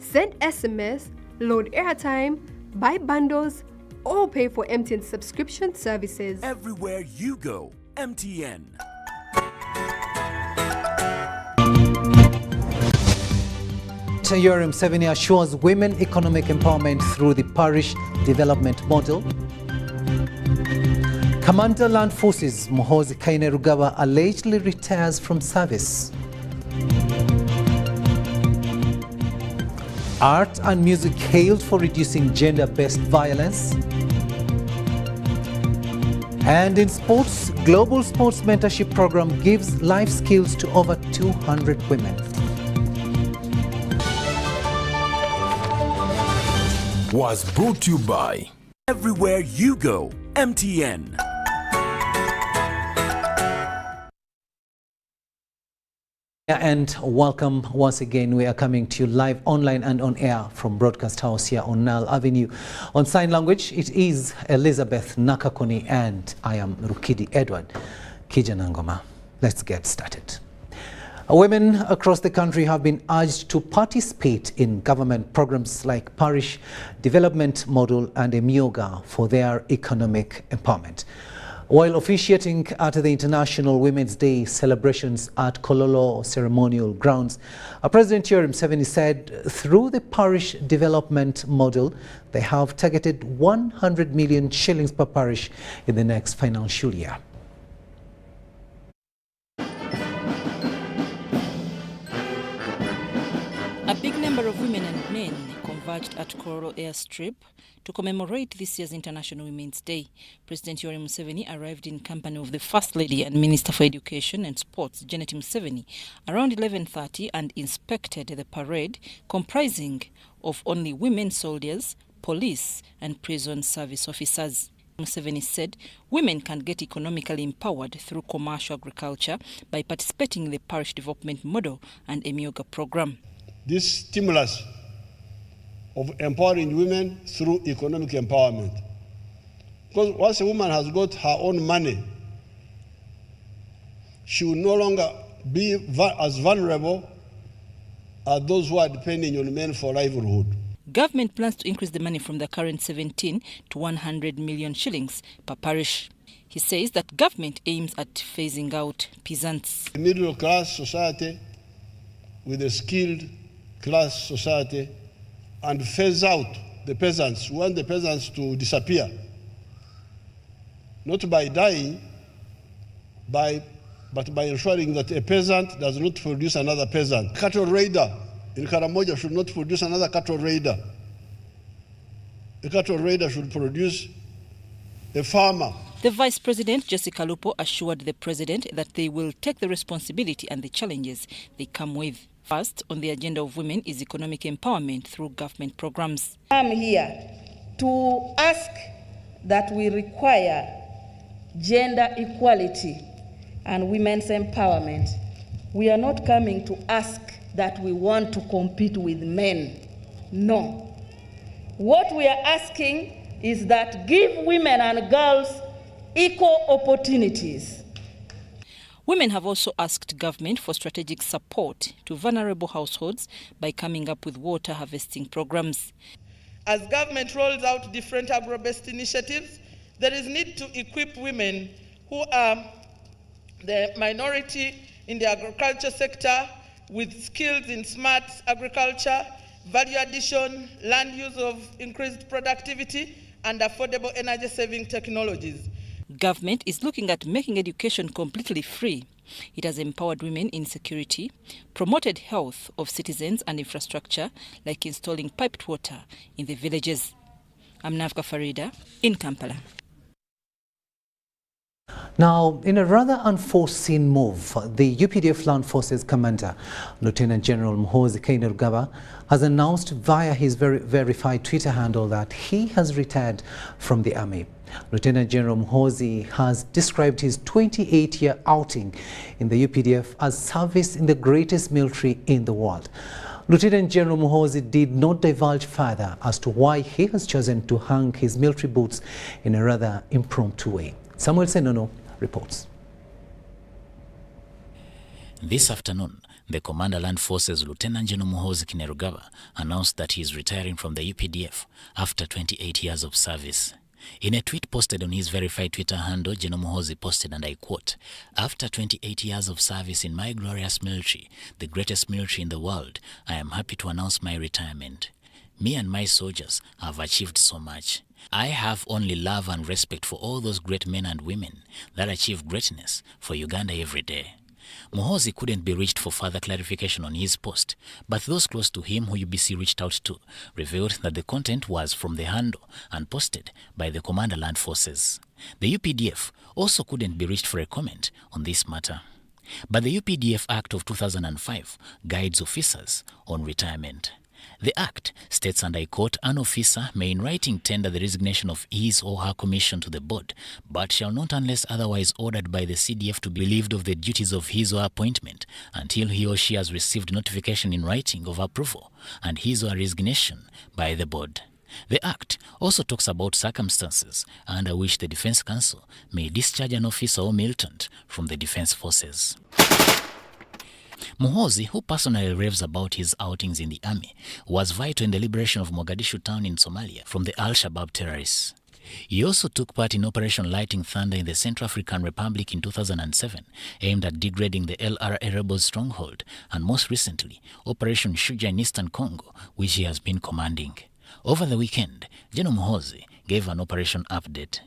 send SMS, load airtime, buy bundles, or pay for MTN subscription services. Everywhere you go, MTN. Yoweri Museveni assures women economic empowerment through the parish development model. Commander Land Forces Muhoozi Kainerugaba allegedly retires from service. Art and music hailed for reducing gender-based violence. And in sports, Global Sports Mentorship Program gives life skills to over 200 women. Was brought to you by Everywhere You Go, MTN. And welcome once again. We are coming to you live online and on air from Broadcast House here on Nile Avenue. On sign language, it is Elizabeth Nakakoni and I am Rukidi Edward. Kiijanangoma. Let's get started. Women across the country have been urged to participate in government programs like Parish Development Model and Emyoga for their economic empowerment. While officiating at the International Women's Day celebrations at Kololo Ceremonial Grounds, President Yoweri Museveni said through the Parish Development Model, they have targeted 100 million shillings per parish in the next financial year. A big number of women and men converged at Kololo Airstrip to commemorate this year's International Women's Day. President Yoweri Museveni arrived in company of the First Lady and Minister for Education and Sports, Janet Museveni, around 11:30 and inspected the parade comprising of only women soldiers, police and prison service officers. Museveni said women can get economically empowered through commercial agriculture by participating in the Parish Development Model and Emyoga program. This stimulus of empowering women through economic empowerment. Because once a woman has got her own money, she will no longer be as vulnerable as those who are depending on men for livelihood. Government plans to increase the money from the current 17 to 100 million shillings per parish. He says that government aims at phasing out peasants. A middle class society with a skilled class society and phase out the peasants. We want the peasants to disappear. Not by dying, but by ensuring that a peasant does not produce another peasant. Cattle raider in Karamoja should not produce another cattle raider. A cattle raider should produce a farmer. The Vice President, Jessica Lupo, assured the President that they will take the responsibility and the challenges they come with. First on the agenda of women is economic empowerment through government programs. I'm here to ask that we require gender equality and women's empowerment. We are not coming to ask that we want to compete with men. No. What we are asking is that give women and girls equal opportunities. Women have also asked government for strategic support to vulnerable households by coming up with water harvesting programs. As government rolls out different agro-based initiatives, there is need to equip women who are the minority in the agriculture sector with skills in smart agriculture, value addition, land use of increased productivity, and affordable energy-saving technologies. Government is looking at making education completely free. It has empowered women in security, promoted health of citizens and infrastructure, like installing piped water in the villages. I'm Navka Farida in Kampala. Now, in a rather unforeseen move, the UPDF Land Forces Commander, Lieutenant General Muhoozi Kainerugaba, has announced via his verified Twitter handle that he has retired from the Army. Lieutenant General Muhoozi has described his 28-year outing in the UPDF as service in the greatest military in the world. Lieutenant General Muhoozi did not divulge further as to why he has chosen to hang his military boots in a rather impromptu way. Samuel Senono reports. This afternoon, the Commander Land Forces Lieutenant General Muhoozi announced that he is retiring from the UPDF after 28 years of service. In a tweet posted on his verified Twitter handle, General Muhoozi posted, and I quote, "After 28 years of service in my glorious military, the greatest military in the world, I am happy to announce my retirement. Me and my soldiers have achieved so much. I have only love and respect for all those great men and women that achieve greatness for Uganda every day." Muhoozi couldn't be reached for further clarification on his post, but those close to him who UBC reached out to revealed that the content was from the handle and posted by the Commander Land Forces. The UPDF also couldn't be reached for a comment on this matter. But the UPDF Act of 2005 guides officers on retirement. The Act states, and I quote, "An officer may in writing tender the resignation of his or her commission to the board, but shall not, unless otherwise ordered by the CDF, to be relieved of the duties of his or her appointment until he or she has received notification in writing of approval and his or her resignation by the board." The Act also talks about circumstances under which the Defence Council may discharge an officer or militant from the Defence Forces. Muhoozi, who personally raves about his outings in the army, was vital in the liberation of Mogadishu town in Somalia from the Al-Shabaab terrorists. He also took part in Operation Lightning Thunder in the Central African Republic in 2007, aimed at degrading the LRA rebels' stronghold, and most recently, Operation Shuja in Eastern Congo, which he has been commanding. Over the weekend, General Muhoozi gave an operation update.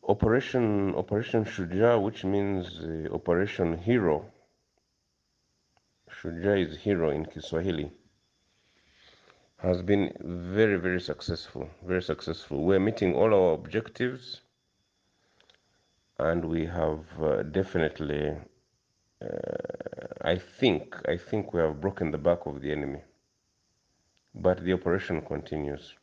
Operation Shuja, which means Operation Hero. Shuja is hero in Kiswahili, has been very, very successful, very successful. We're meeting all our objectives, and we have definitely, I think we have broken the back of the enemy, but the operation continues.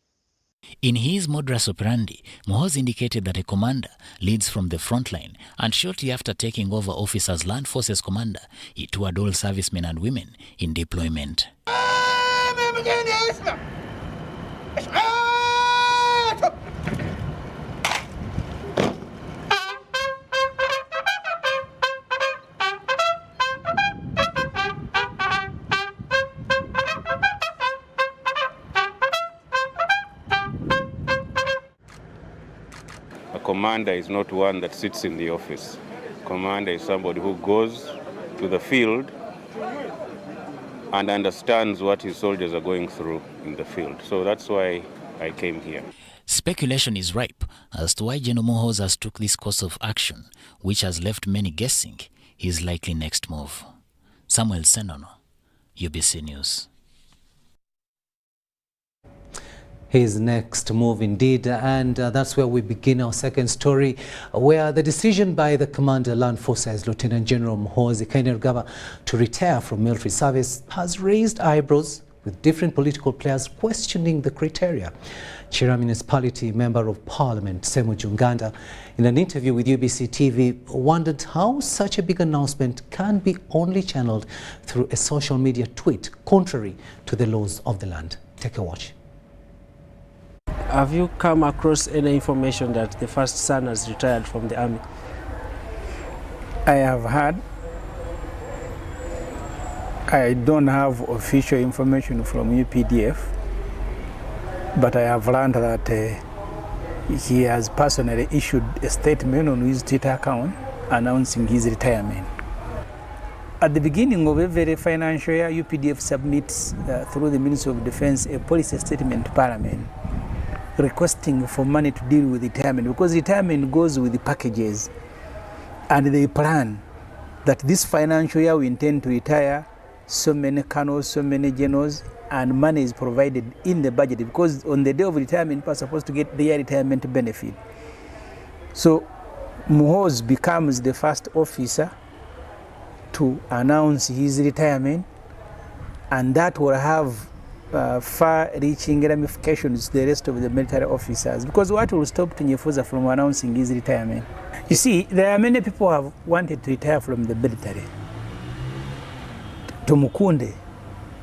In his modus operandi, Muhoozi indicated that a commander leads from the front line, and shortly after taking over office as Land Forces Commander, he toured all servicemen and women in deployment. A commander is not one that sits in the office. Commander is somebody who goes to the field and understands what his soldiers are going through in the field. So that's why I came here. Speculation is ripe as to why General Muhoozi has took this course of action, which has left many guessing his likely next move. Samuel Senono, UBC News. His next move indeed, and that's where we begin our second story, where the decision by the Commander Land Forces Lieutenant General Muhoozi to retire from military service has raised eyebrows, with different political players questioning the criteria. Chira Municipality Member of Parliament Semu Junganda, in an interview with UBC TV, wondered how such a big announcement can be only channeled through a social media tweet, contrary to the laws of the land. Take a watch. Have you come across any information that the first son has retired from the army? I have heard. I don't have official information from UPDF, but I have learned that he has personally issued a statement on his Twitter account announcing his retirement. At the beginning of every financial year, UPDF submits through the Ministry of Defense a policy statement to Parliament requesting for money to deal with retirement, because retirement goes with the packages, and they plan that this financial year we intend to retire so many colonels, so many generals, and money is provided in the budget, because on the day of retirement people are supposed to get their retirement benefit. So Muhoozi becomes the first officer to announce his retirement, and that will have far-reaching ramifications to the rest of the military officers, because what will stop Tunyefuza from announcing his retirement? You see, there are many people who have wanted to retire from the military. Tumukunde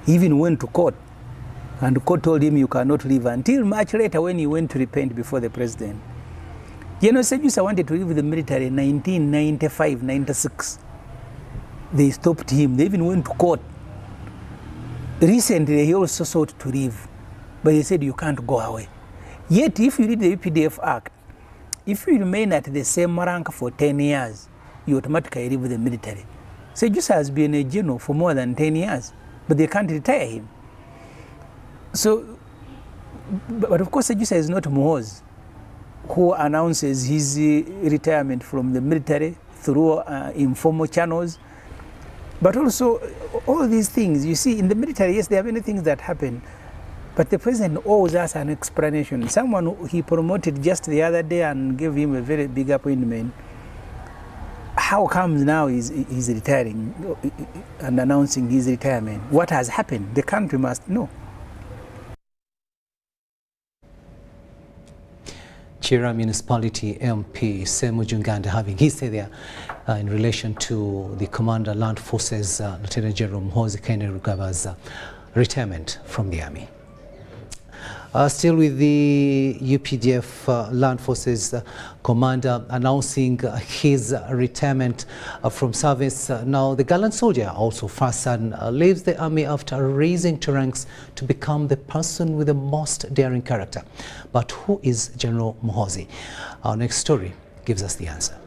even went to court, and the court told him you cannot leave until much later when he went to repent before the president. General Sejusa wanted to leave the military in 1995-96. They stopped him. They even went to court Recently, he also sought to leave, but he said you can't go away. Yet, if you read the UPDF Act, if you remain at the same rank for 10 years, you automatically leave the military. Sejusa has been a general for more than 10 years, but they can't retire him. So, but of course, Sejusa is not Muhoozi, who announces his retirement from the military through informal channels. But also, all these things, you see, in the military, yes, there are many things that happen, but the president owes us an explanation. Someone he promoted just the other day and gave him a very big appointment. How comes now he's retiring and announcing his retirement? What has happened? The country must know. Chira Municipality MP Semu Junganda having his say there in relation to the Commander Land Forces Lieutenant General Muhoozi Kainerugab's retirement from the army. Still with the UPDF Land Forces Commander announcing his retirement from service. Now, the gallant soldier, also first son, leaves the army after rising to ranks to become the person with the most daring character. But who is General Muhoozi? Our next story gives us the answer.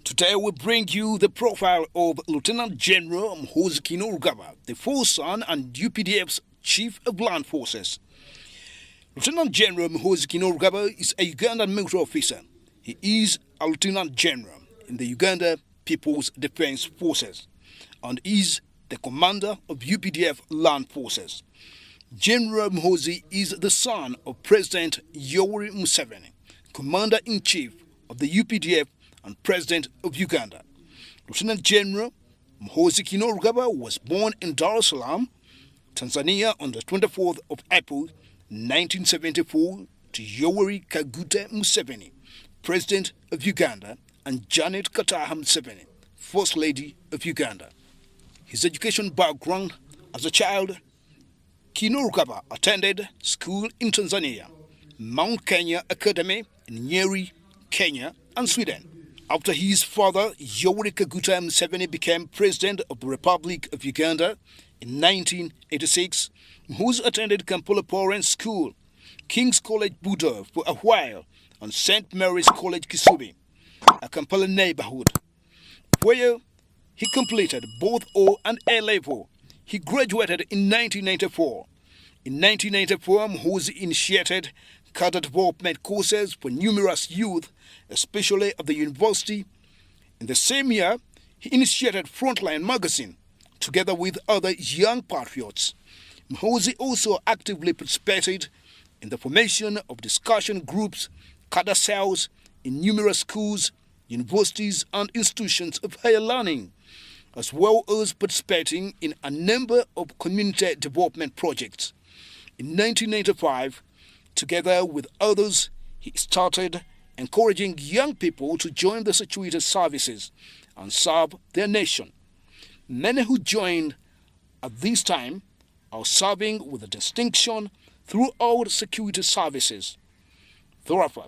Today we bring you the profile of Lieutenant General Muhoozi Kainerugaba, the fourth son and UPDF's Chief of Land Forces. Lieutenant General Muhoozi Kainerugaba is a Ugandan military officer. He is a Lieutenant General in the Uganda People's Defense Forces and is the commander of UPDF Land Forces. General Muhoozi is the son of President Yoweri Museveni, Commander-in-Chief of the UPDF and President of Uganda. Lieutenant General Muhoozi Kainerugaba was born in Dar es Salaam, Tanzania on the 24th of April 1974 to Yoweri Kaguta Museveni, President of Uganda, and Janet Kataha Museveni, First Lady of Uganda. His education background: as a child, Kainerugaba attended school in Tanzania, Mount Kenya Academy in Nyeri, Kenya, and Sweden. After his father, Yoweri Kaguta Museveni, became President of the Republic of Uganda in 1986, Muhoozi attended Kampala Parent School, King's College Buda for a while, and St. Mary's College Kisubi, a Kampala neighborhood, where he completed both O and A level. He graduated in 1994. In 1994, Muhoozi initiated cadre development courses for numerous youth, especially at the university. In the same year, he initiated Frontline magazine, together with other young patriots. Muhoozi also actively participated in the formation of discussion groups, cadre cells in numerous schools, universities, and institutions of higher learning, as well as participating in a number of community development projects. In 1995, together with others, he started encouraging young people to join the security services and serve their nation. Many who joined at this time are serving with a distinction throughout security services. Therefore,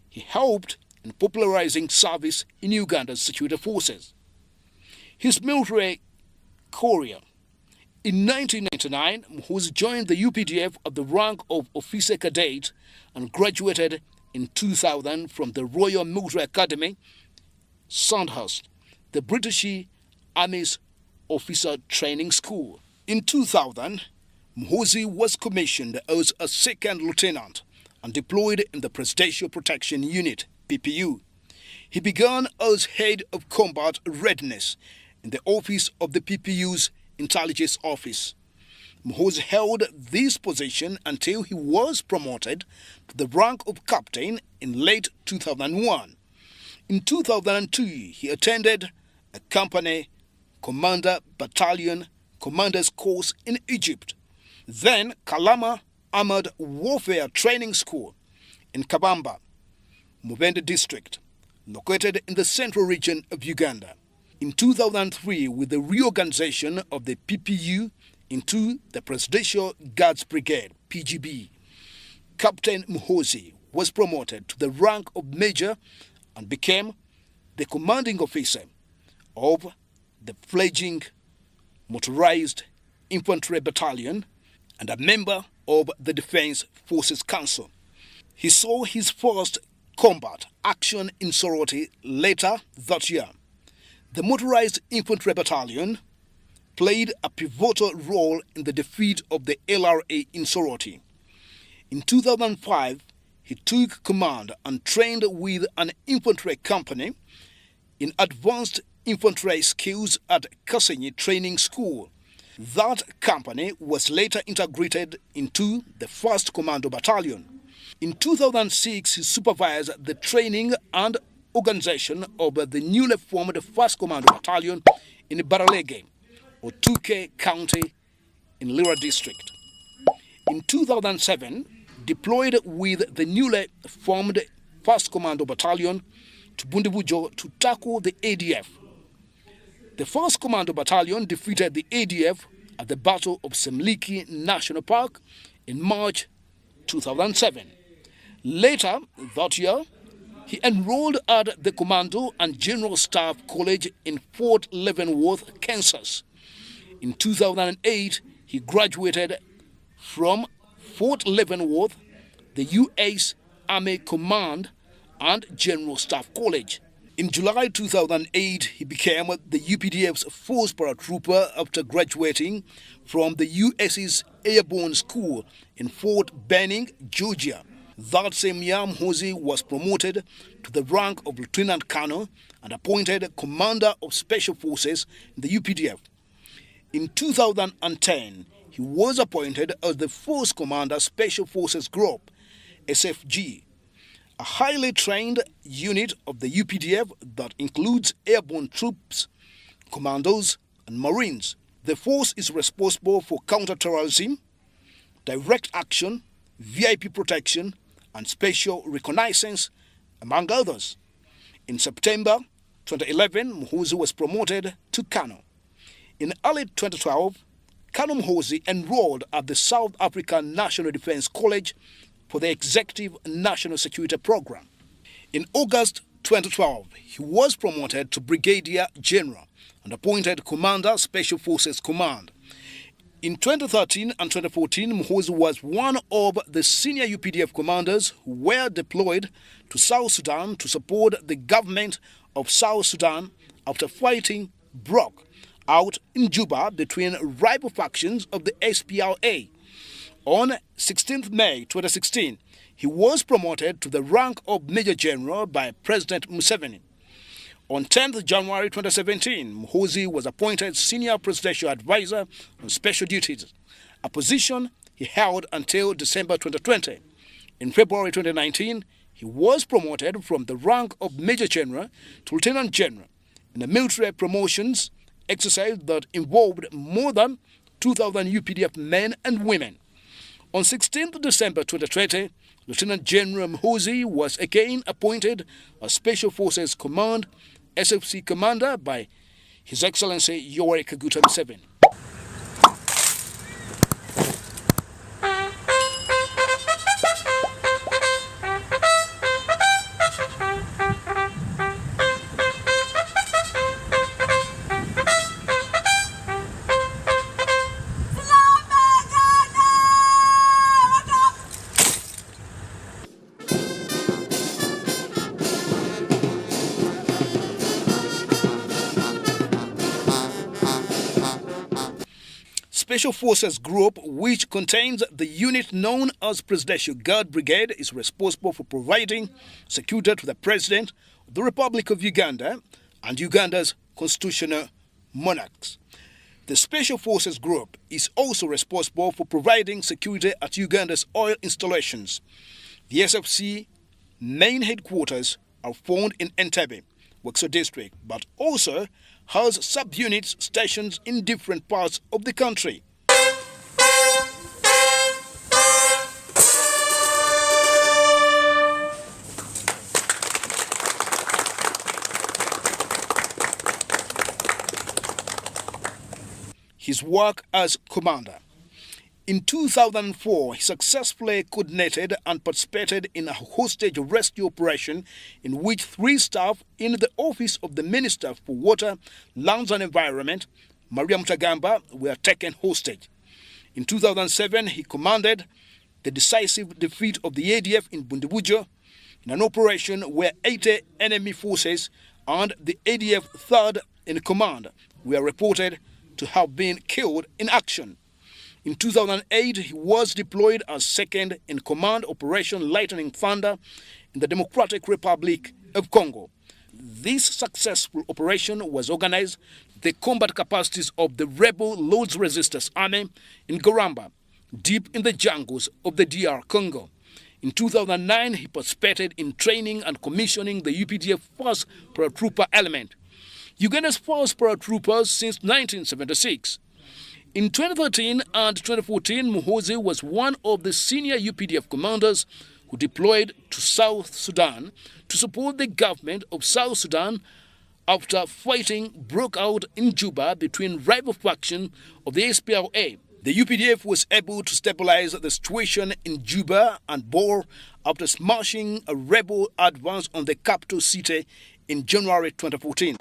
he helped in popularizing service in Uganda's security forces. His military career: in 1999, Muhoozi joined the UPDF at the rank of Officer Cadet and graduated in 2000 from the Royal Military Academy, Sandhurst, the British Army's Officer Training School. In 2000, Muhoozi was commissioned as a second lieutenant and deployed in the Presidential Protection Unit, PPU. He began as head of combat readiness in the office of the PPU's Intelligence Office. Muhoozi held this position until he was promoted to the rank of captain in late 2001. In 2002, he attended a company commander battalion commander's course in Egypt. Then Kalama Armored Warfare Training School in Kabamba, Mubende District, located in the central region of Uganda. In 2003, with the reorganization of the PPU into the Presidential Guards Brigade, PGB, Captain Muhoozi was promoted to the rank of Major and became the commanding officer of the fledgling Motorized Infantry Battalion, and a member of the Defense Forces Council. He saw his first combat action in Soroti later that year. The Motorized Infantry Battalion played a pivotal role in the defeat of the LRA in Soroti. In 2005, he took command and trained with an infantry company in advanced infantry skills at Kasenyi Training School. That company was later integrated into the 1st Commando Battalion. In 2006, he supervised the training and organization of the newly formed 1st Commando Battalion in Baralege, Otuke County in Lira District. In 2007, deployed with the newly formed 1st Commando Battalion to Bundibujo to tackle the ADF. The 1st Commando Battalion defeated the ADF at the Battle of Semliki National Park in March 2007. Later that year, he enrolled at the Commando and General Staff College in Fort Leavenworth, Kansas. In 2008, he graduated from Fort Leavenworth, the U.S. Army Command and General Staff College. In July 2008, he became the UPDF's first paratrooper after graduating from the U.S.'s Airborne School in Fort Benning, Georgia. That same year, Muhoozi was promoted to the rank of Lieutenant Colonel and appointed Commander of Special Forces in the UPDF. In 2010, he was appointed as the first Commander Special Forces Group, SFG, a highly trained unit of the UPDF that includes airborne troops, commandos, and Marines. The force is responsible for counter-terrorism, direct action, VIP protection, and special reconnaissance, among others. In September 2011, Muhoozi was promoted to Colonel. In early 2012, Colonel Muhoozi enrolled at the South African National Defense College for the Executive National Security Program. In August 2012, he was promoted to Brigadier General and appointed Commander Special Forces Command. In 2013 and 2014, Muhoozi was one of the senior UPDF commanders who were deployed to South Sudan to support the government of South Sudan after fighting broke out in Juba between rival factions of the SPLA. On 16th May 2016, he was promoted to the rank of Major General by President Museveni. On 10th January 2017, Muhoozi was appointed Senior Presidential Advisor on Special Duties, a position he held until December 2020. In February 2019, he was promoted from the rank of Major General to Lieutenant General in a military promotions exercise that involved more than 2,000 UPDF men and women. On 16th December 2020, Lieutenant General Muhoozi was again appointed as Special Forces Command SFC Commander by His Excellency Yoweri Kaguta Museveni. Special Forces Group, which contains the unit known as Presidential Guard Brigade, is responsible for providing security to the President of the Republic of Uganda and Uganda's constitutional monarchs. The Special Forces Group is also responsible for providing security at Uganda's oil installations. The SFC main headquarters are found in Entebbe, Wexo District, but also has subunits stationed in different parts of the country. His work as commander. In 2004, he successfully coordinated and participated in a hostage rescue operation in which 3 staff in the Office of the Minister for Water, Lands and Environment, Maria Mutagamba, were taken hostage. In 2007, he commanded the decisive defeat of the ADF in Bundubujo in an operation where 80 enemy forces and the ADF third in command were reported to have been killed in action. In 2008, he was deployed as second in command Operation Lightning Thunder in the Democratic Republic of Congo. This successful operation was organized with the combat capacities of the rebel Lord's Resistance Army in Goramba, deep in the jungles of the DR Congo. In 2009, he participated in training and commissioning the UPDF first paratrooper element, Uganda's first paratroopers since 1976. In 2013 and 2014, Muhoozi was one of the senior UPDF commanders who deployed to South Sudan to support the government of South Sudan after fighting broke out in Juba between rival factions of the SPLA. The UPDF was able to stabilize the situation in Juba and Bor after smashing a rebel advance on the capital city in January 2014.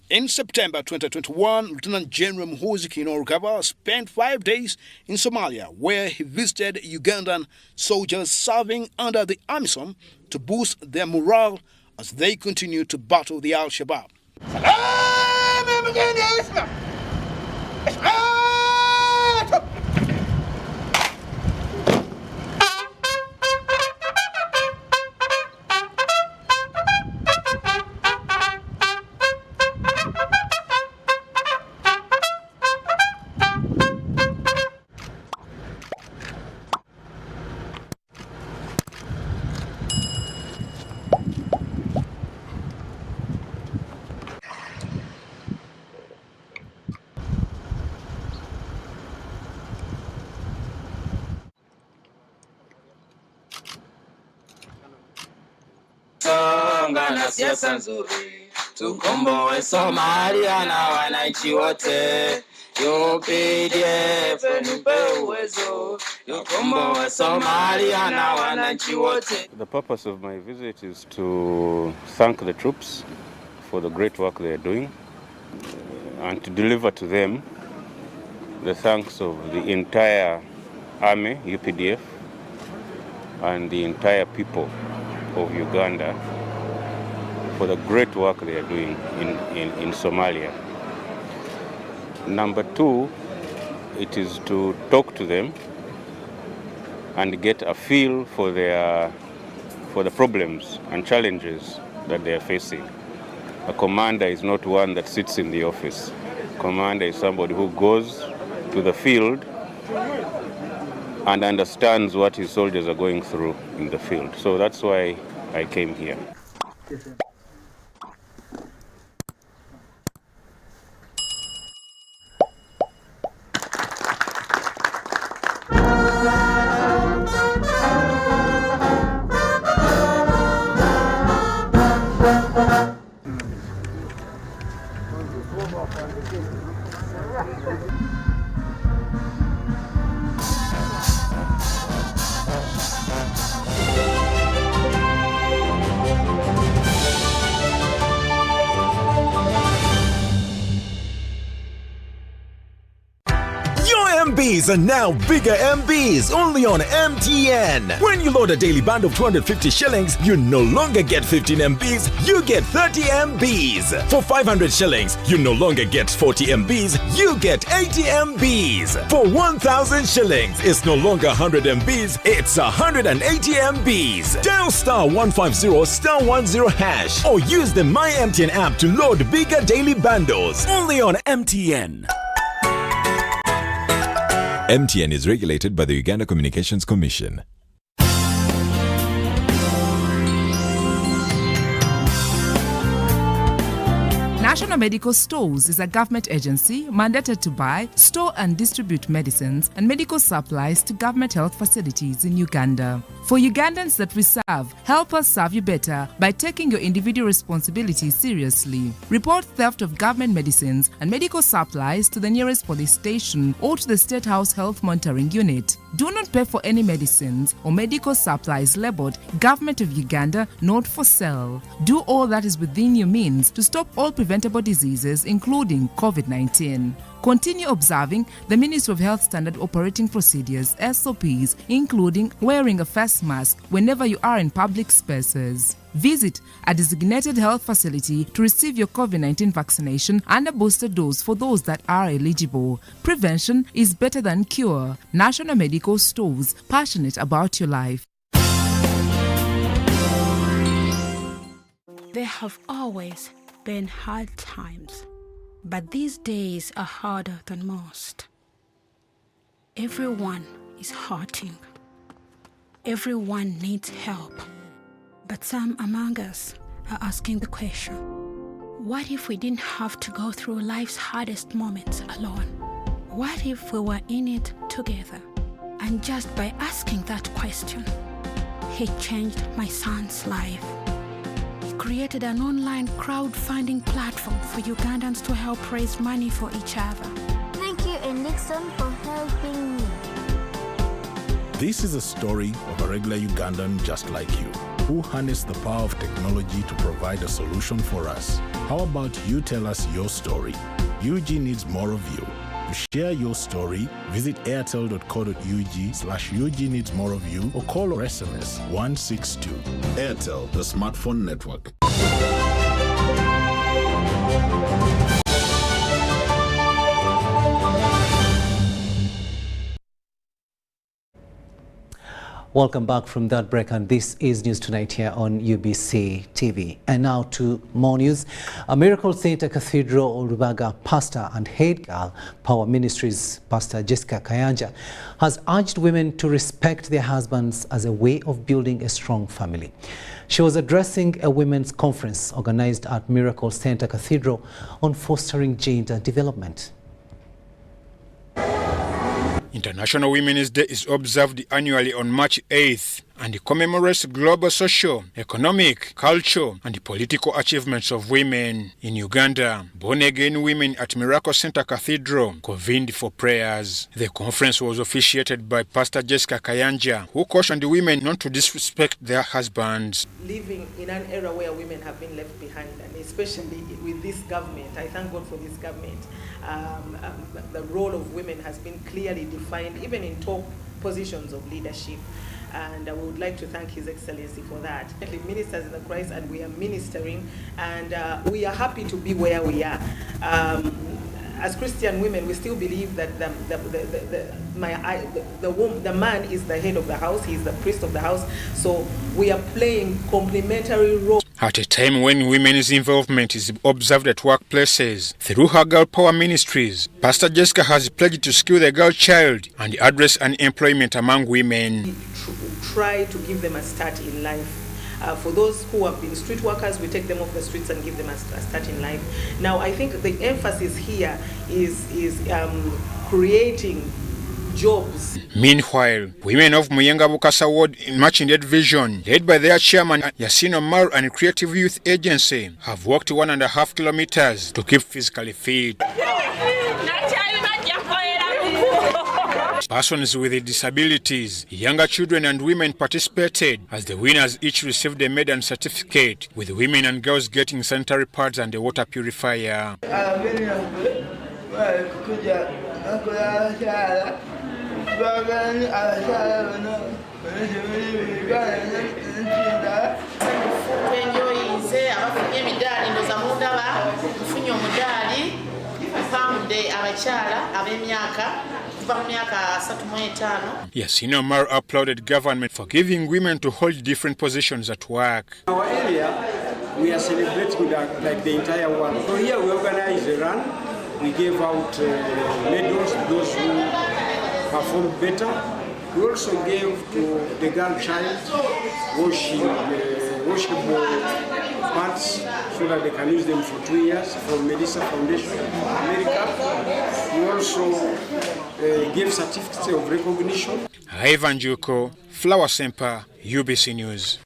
In September 2021, Lieutenant General Muhoozi Kainerugaba spent 5 days in Somalia, where he visited Ugandan soldiers serving under the AMISOM to boost their morale as they continue to battle the Al-Shabaab. Na siasa nzuri tukomboe Somalia na wananchi wote. UPDF nipe uwezo tukomboe Somalia na wananchi wote. The purpose of my visit is to thank the troops for the great work they are doing and to deliver to them the thanks of the entire army, UPDF, and the entire people of Uganda for the great work they are doing in Somalia. Number two, it is to talk to them and get a feel for the problems and challenges that they are facing. A commander is not one that sits in the office. A commander is somebody who goes to the field and understands what his soldiers are going through in the field. So that's why I came here. MBs are now bigger MBs only on MTN. When you load a daily bundle of 250 shillings, you no longer get 15 MBs, you get 30 MBs. For 500 shillings, you no longer get 40 MBs, you get 80 MBs. For 1,000 shillings, it's no longer 100 MBs, it's 180 MBs. Dial *150*10# or use the My MTN app to load bigger daily bundles only on MTN. MTN is regulated by the Uganda Communications Commission. National Medical Stores is a government agency mandated to buy, store and distribute medicines and medical supplies to government health facilities in Uganda. For Ugandans that we serve, help us serve you better by taking your individual responsibilities seriously. Report theft of government medicines and medical supplies to the nearest police station or to the State House Health Monitoring Unit. Do not pay for any medicines or medical supplies labeled Government of Uganda, not for sale. Do all that is within your means to stop all preventable diseases, including COVID-19. Continue observing the Ministry of Health Standard Operating Procedures, SOPs, including wearing a face mask whenever you are in public spaces. Visit a designated health facility to receive your COVID-19 vaccination and a booster dose for those that are eligible. Prevention is better than cure. National Medical Stores, passionate about your life. There have always been hard times, but these days are harder than most. Everyone is hurting. Everyone needs help. But some among us are asking the question, what if we didn't have to go through life's hardest moments alone? What if we were in it together? And just by asking that question, he changed my son's life. He created an online crowdfunding platform for Ugandans to help raise money for each other. Thank you, Nixon, for helping me. This is a story of a regular Ugandan just like you, who harnessed the power of technology to provide a solution for us. How about you tell us your story? UG needs more of you. To share your story, visit airtel.co.ug/UG needs more of you or call or SMS 162. Airtel, the smartphone network. Welcome back from that break, and this is News Tonight here on UBC TV. And now to more news. A Miracle Center Cathedral Rubaga pastor and head girl Power Ministries Pastor Jessica Kayanja has urged women to respect their husbands as a way of building a strong family. She was addressing a women's conference organized at Miracle Center Cathedral on fostering gender development. International Women's Day is observed annually on March 8th and commemorates global social, economic, cultural and political achievements of women. In Uganda, born-again women at Miracle Center Cathedral convened for prayers. The conference was officiated by Pastor Jessica Kayanja, who cautioned women not to disrespect their husbands. Living in an era where women have been left behind, and especially with this government, I thank God for this government. The role of women has been clearly defined, even in top positions of leadership. And I would like to thank His Excellency for that. Ministers in the Christ, and we are ministering, and we are happy to be where we are. As Christian women, we still believe that the man is the head of the house, he is the priest of the house, so we are playing complementary roles. At a time when women's involvement is observed at workplaces, through her Girl Power Ministries, Pastor Jessica has pledged to skill the girl child and address unemployment among women. Try to give them a start in life. For those who have been street workers, we take them off the streets and give them a start in life. Now, I think the emphasis here is creating jobs. Meanwhile, women of Muyenga Bukasa Ward in Machined Division, led by their chairman Yasino Maru and Creative Youth Agency, have walked 1.5 kilometers to keep physically fit. Persons with disabilities, younger children and women participated as the winners each received a medal and certificate, with women and girls getting sanitary pads and a water purifier. Yasino Maru applauded government for giving women to hold different positions at work. Our area, we are celebrating like the entire world. So here we organized a run. We gave out medals to those who performed better. We also gave to the girl child worship ball pads so that they can use them for 2 years from Melissa Foundation of America. We also give certificates of recognition. Ivan Juko, Flower Semper, UBC News.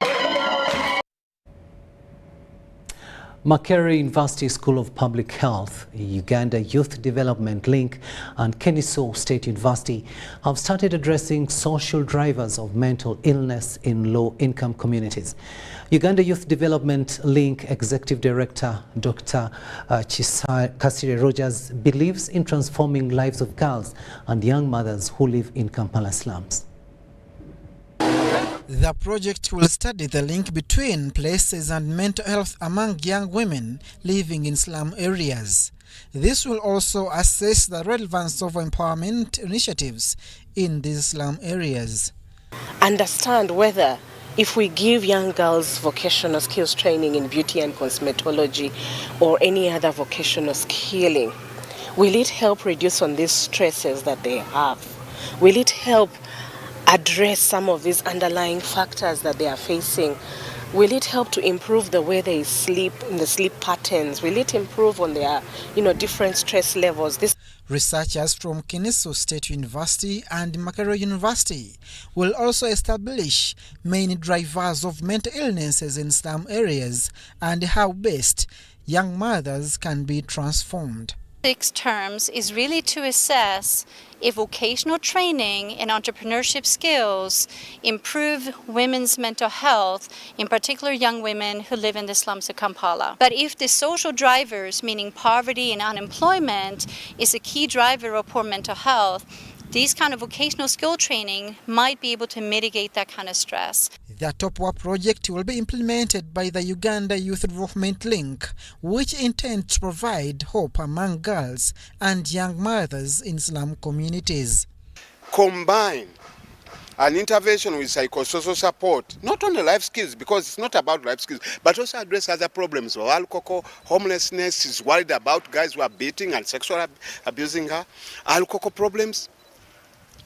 Makerere University School of Public Health, Uganda Youth Development Link and Keniso State University have started addressing social drivers of mental illness in low-income communities. Uganda Youth Development Link Executive Director Dr. Kasire Rogers believes in transforming lives of girls and young mothers who live in Kampala slums. The project will study the link between places and mental health among young women living in slum areas. This will also assess the relevance of empowerment initiatives in these slum areas. Understand whether if we give young girls vocational skills training in beauty and cosmetology or any other vocational skilling, will it help reduce on these stresses that they have? Will it help address some of these underlying factors that they are facing? Will it help to improve the way they sleep, in the sleep patterns? Will it improve on their, different stress levels? Researchers from Keniso State University and Makerere University will also establish main drivers of mental illnesses in slum areas and how best young mothers can be transformed. 6 terms is really to assess if vocational training and entrepreneurship skills improve women's mental health, in particular young women who live in the slums of Kampala. But if the social drivers, meaning poverty and unemployment, is a key driver of poor mental health, these kind of vocational skill training might be able to mitigate that kind of stress. The TOPWA project will be implemented by the Uganda Youth Development Link, which intends to provide hope among girls and young mothers in slum communities. Combine an intervention with psychosocial support, not only life skills, because it's not about life skills, but also address other problems of alcohol, homelessness. She's worried about guys who are beating and sexually abusing her, alcohol problems.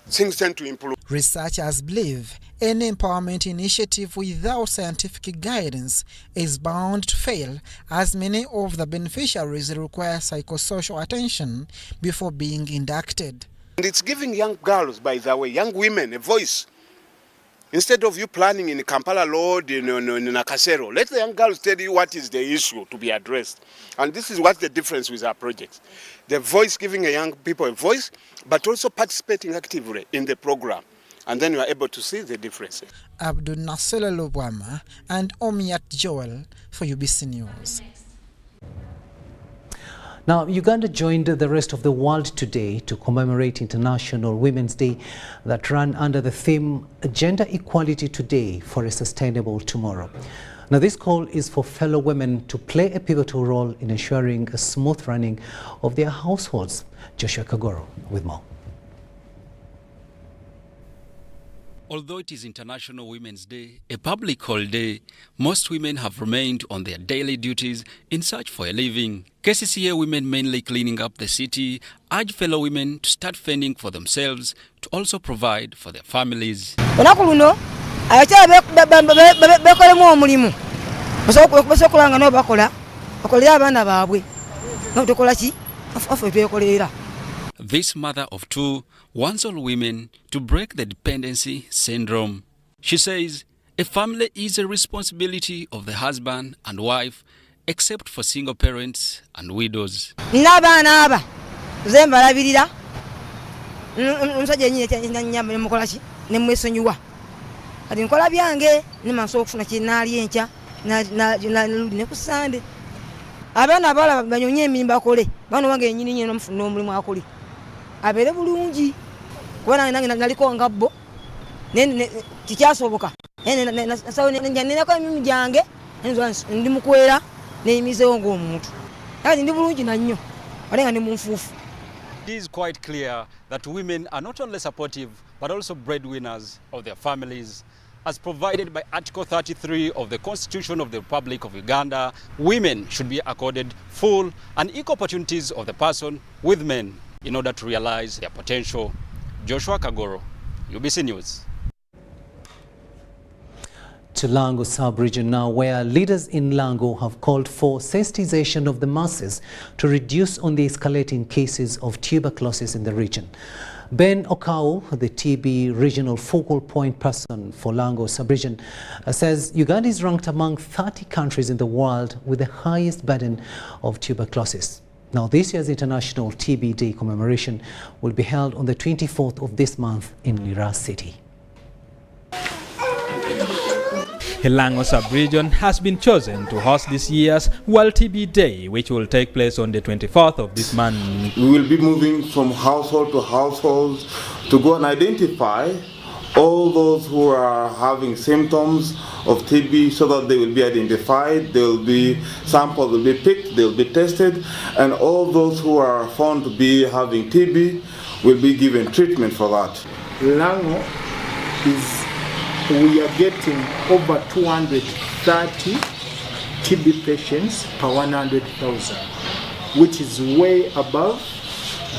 Things tend to improve. Researchers believe any empowerment initiative without scientific guidance is bound to fail, as many of the beneficiaries require psychosocial attention before being inducted. And it's giving young girls, by the way, young women, a voice. Instead of you planning in Kampala Road, in Nakasero, let the young girls tell you what is the issue to be addressed. And this is what's the difference with our projects. The voice, giving young people a voice, but also participating actively in the program. And then you are able to see the differences. Abdul Nasser Lobwama and Omiat Joel for UBC News. Now, Uganda joined the rest of the world today to commemorate International Women's Day that ran under the theme Gender Equality Today for a Sustainable Tomorrow. Now, this call is for fellow women to play a pivotal role in ensuring a smooth running of their households. Joshua Kagoro with more. Although it is International Women's Day, a public holiday, most women have remained on their daily duties in search for a living. KCCA women, mainly cleaning up the city, urge fellow women to start fending for themselves to also provide for their families. This mother of two wants all women to break the dependency syndrome. She says a family is a responsibility of the husband and wife, except for single parents and widows. abere bulungi kubona naliko ngabbo tikyasoboka sawo nako emimi gyange ndi mukwera n'emizeewo ng'omuntu kati ndi bulungi nannyo olenga ndi munfuufu. It is quite clear that women are not only supportive but also breadwinners of their families. As provided by Article 33 of the Constitution of the Republic of Uganda, women should be accorded full and equal opportunities of the person with men in order to realize their potential. Joshua Kagoro, UBC News. to Lango sub-region now, where leaders in Lango have called for sensitization of the masses to reduce on the escalating cases of tuberculosis in the region. Ben Okau, the TB regional focal point person for Lango sub-region, says Uganda is ranked among 30 countries in the world with the highest burden of tuberculosis. Now, this year's International TB Day commemoration will be held on the 24th of this month in Lira City. Lango sub-region has been chosen to host this year's World TB Day, which will take place on the 24th of this month. We will be moving from household to household to go and identify all those who are having symptoms of TB so that they will be identified, there will be samples will be picked, they will be tested, and all those who are found to be having TB will be given treatment for that. Lango we are getting over 230 TB patients per 100,000, which is way above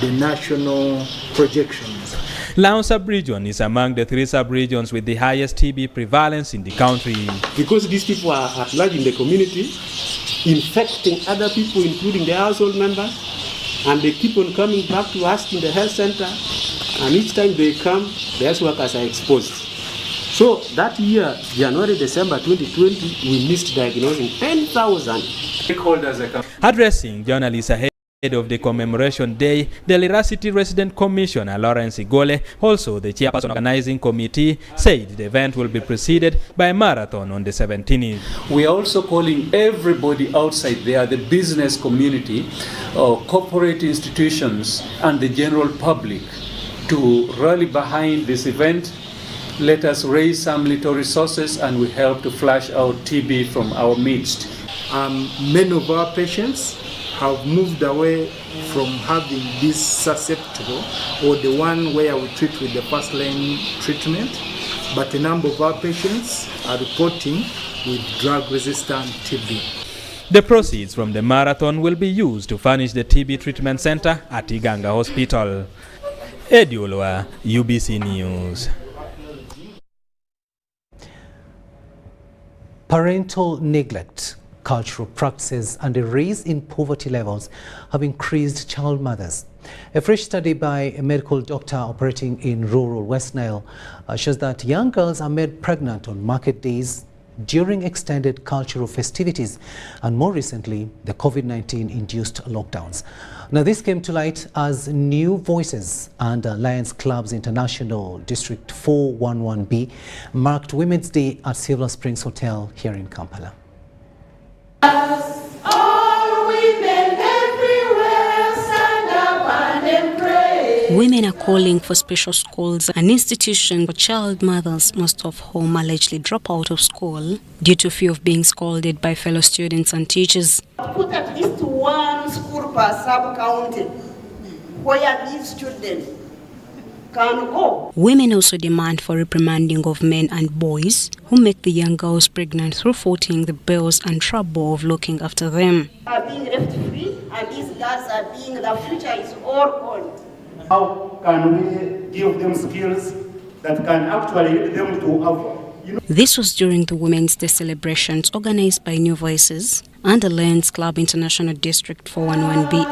the national projections. Lango sub-region is among the 3 sub-regions with the highest TB prevalence in the country. Because these people are at large in the community, infecting other people, including their household members, and they keep on coming back to us in the health center, and each time they come, the health workers are exposed. So that year, January, December 2020, we missed diagnosing 10,000 stakeholders. Addressing journalists ahead of the commemoration day, the Lira City Resident Commissioner Lawrence Igole, also the chairperson organizing committee, said the event will be preceded by a marathon on the 17th. We are also calling everybody outside there, the business community, corporate institutions, and the general public to rally behind this event. Let us raise some little resources and we help to flush out TB from our midst. Many of our patients have moved away from having this susceptible or the one where we treat with the first line treatment, but a number of our patients are reporting with drug-resistant TB. The proceeds from the marathon will be used to furnish the TB treatment center at Iganga Hospital. Ediolwa, UBC News. Parental neglect, cultural practices and a rise in poverty levels have increased child mothers. A fresh study by a medical doctor operating in rural West Nile shows that young girls are made pregnant on market days, during extended cultural festivities, and more recently, the COVID-19 induced lockdowns. Now, this came to light as New Voices and Lions Clubs International District 411B marked Women's Day at Silver Springs Hotel here in Kampala. Women are calling for special schools, an institution for child mothers, most of whom allegedly drop out of school due to fear of being scolded by fellow students and teachers. Put at least one school per sub-county where these children can go. Women also demand for reprimanding of men and boys who make the young girls pregnant through footing the bills and trouble of looking after them. Are being left free, and these girls are being, the future is all gone. How can we give them skills that can actually lead them to have, This was during the Women's Day celebrations organized by New Voices and the Lions Club International District 411B.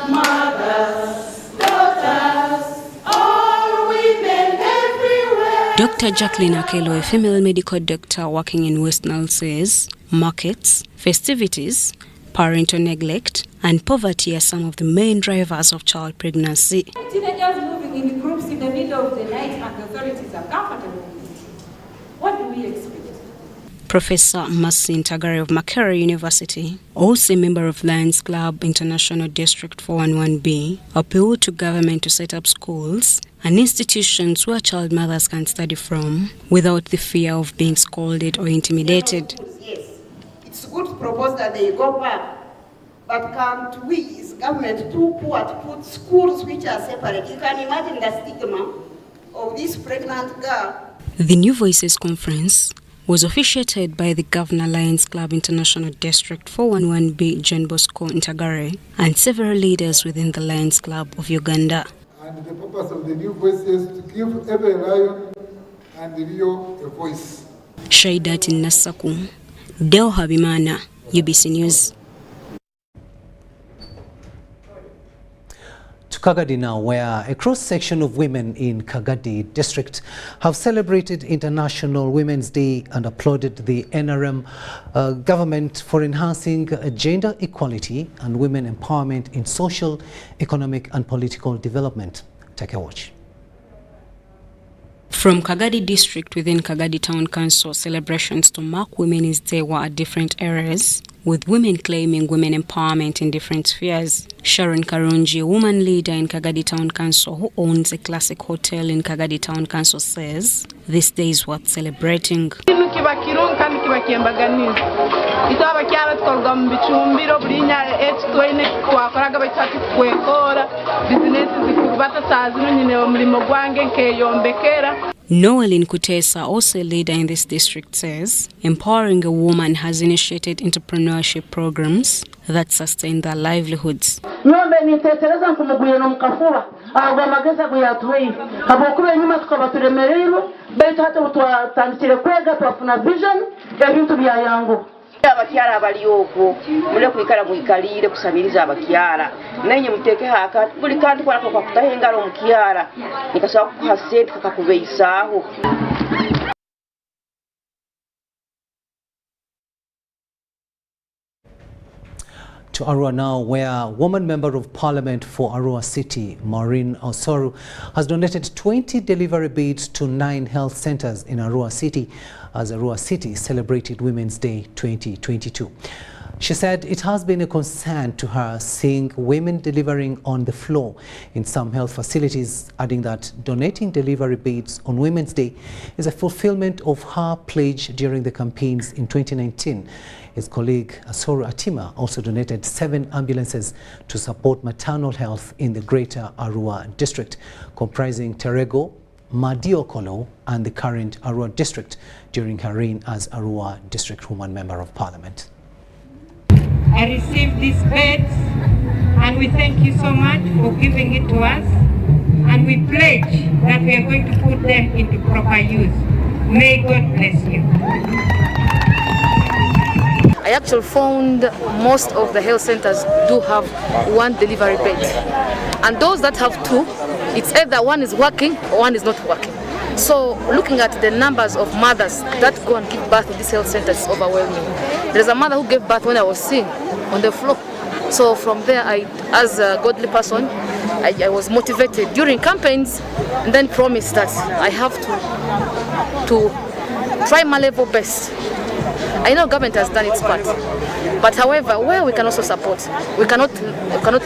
Mothers, daughters, all women everywhere. Dr. Jacqueline Akelo, a female medical doctor working in West Nile, says markets, festivities, parental neglect and poverty are some of the main drivers of child pregnancy. Teenagers moving in groups in the middle of the night and the authorities are comfortable with it. What do we expect? Professor Masin Tagare of Makerere University, also a member of Lions Club International District 411B, appealed to government to set up schools and institutions where child mothers can study from without the fear of being scolded or intimidated. It's good to propose that they go back, but can't we, is government too poor to put schools which are separate? You can imagine the stigma of this pregnant girl. The New Voices Conference was officiated by the Governor Lions Club International District 411B John Bosco Ntagare and several leaders within the Lions Club of Uganda. And the purpose of the New Voices is to give every lion and the Rio a voice. Shaidat Nasaku, Deo Habimana, UBC News. To Kagadi now, where a cross-section of women in Kagadi district have celebrated International Women's Day and applauded the NRM government for enhancing gender equality and women empowerment in social, economic and political development. Take a watch. From Kagadi district within Kagadi Town Council, celebrations to mark Women's Day were at different areas, with women claiming women empowerment in different spheres. Sharon Karunji, a woman leader in Kagadi Town Council who owns a classic hotel in Kagadi Town Council, says this day is worth celebrating. Noelin Kutesa, also a leader in this district, says empowering a woman has initiated entrepreneurship programs that sustain their livelihoods. Abakyala abali okwo mule kwikala mwikalire kusabiriza abakyala nenye muteke haka buli kantu kwako kwa kutahengala omukyala nikasaba kuha sente kakakubeisaho. To Arua now, where woman member of parliament for Arua City, Maureen Osoru, has donated 20 delivery beads to 9 health centers in Arua City as Arua City celebrated Women's Day 2022. She said it has been a concern to her seeing women delivering on the floor in some health facilities, adding that donating delivery beads on Women's Day is a fulfillment of her pledge during the campaigns in 2019. His colleague Asoro Atima also donated 7 ambulances to support maternal health in the Greater Arua district, comprising Terego, Madiokolo and the current Arua district during her reign as Arua District Woman Member of Parliament. I received these beds and we thank you so much for giving it to us, and we pledge that we are going to put them into proper use. May God bless you. I actually found most of the health centers do have 1 delivery bed, and those that have 2, it's either one is working or one is not working. So looking at the numbers of mothers that go and give birth in these health centers is overwhelming. There's a mother who gave birth when I was seeing on the floor. So from there, as a godly person, I was motivated during campaigns, and then promised that I have to try my level best. I know government has done its part, but however, where we can also support, we cannot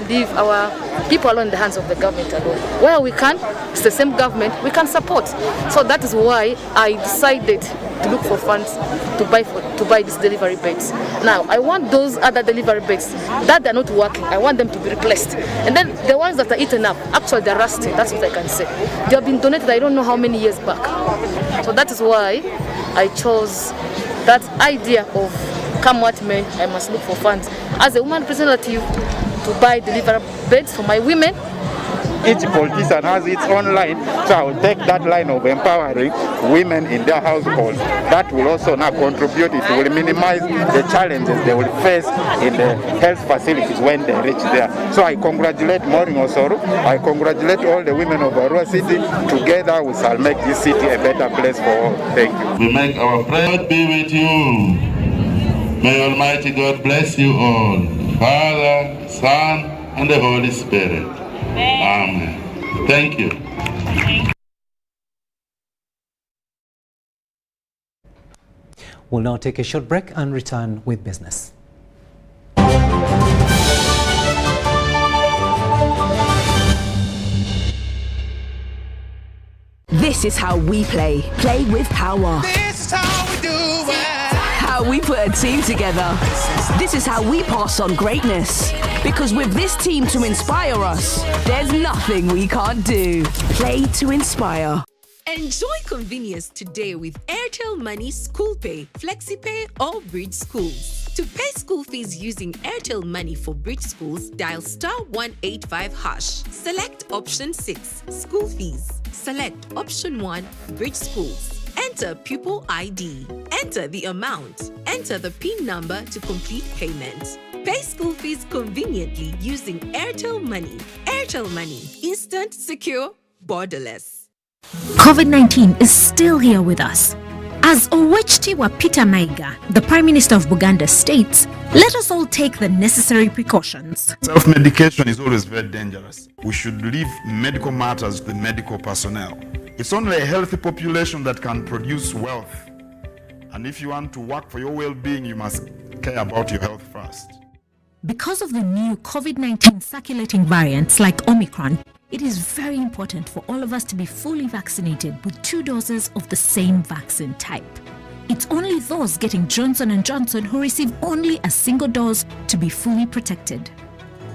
leave our people alone in the hands of the government alone. Where we can, it's the same government, we can support. So that is why I decided to look for funds to buy these delivery beds. Now, I want those other delivery beds that they're not working, I want them to be replaced. And then the ones that are eaten up, actually they're rusty, that's what I can say. They have been donated I don't know how many years back. So that is why I chose that idea of come what may, I must look for funds as a woman representative to buy delivery beds for my women. Each politician has its own line, so I will take that line of empowering women in their households. That will also now contribute, it will minimize the challenges they will face in the health facilities when they reach there. So I congratulate Maureen Osoru, I congratulate all the women of Arua City. Together we shall make this city a better place for all. Thank you. We make our prayer. God be with you. May Almighty God bless you all, Father, Son, and the Holy Spirit. Amen. Thank you. We'll now take a short break and return with business. This is how we play. Play with power. This is how we do it. How we put a team together. This is how we pass on greatness. Because with this team to inspire us, there's nothing we can't do. Play to inspire. Enjoy convenience today with Airtel Money School Pay, FlexiPay, or Bridge Schools. To pay school fees using Airtel Money for Bridge Schools, dial *185#. Select option 6, School Fees. Select option 1, Bridge Schools. enter pupil ID, enter the amount, enter the PIN number to complete payment. Pay school fees conveniently using Airtel Money. Airtel Money, instant, secure, borderless. COVID-19 is still here with us. As Owechtiwa Peter Maiga, the Prime Minister of Buganda, states, let us all take the necessary precautions. Self-medication is always very dangerous. We should leave medical matters to the medical personnel. It's only a healthy population that can produce wealth. And if you want to work for your well-being, you must care about your health first. Because of the new COVID-19 circulating variants like Omicron, it is very important for all of us to be fully vaccinated with 2 doses of the same vaccine type. It's only those getting Johnson & Johnson who receive only a single dose to be fully protected.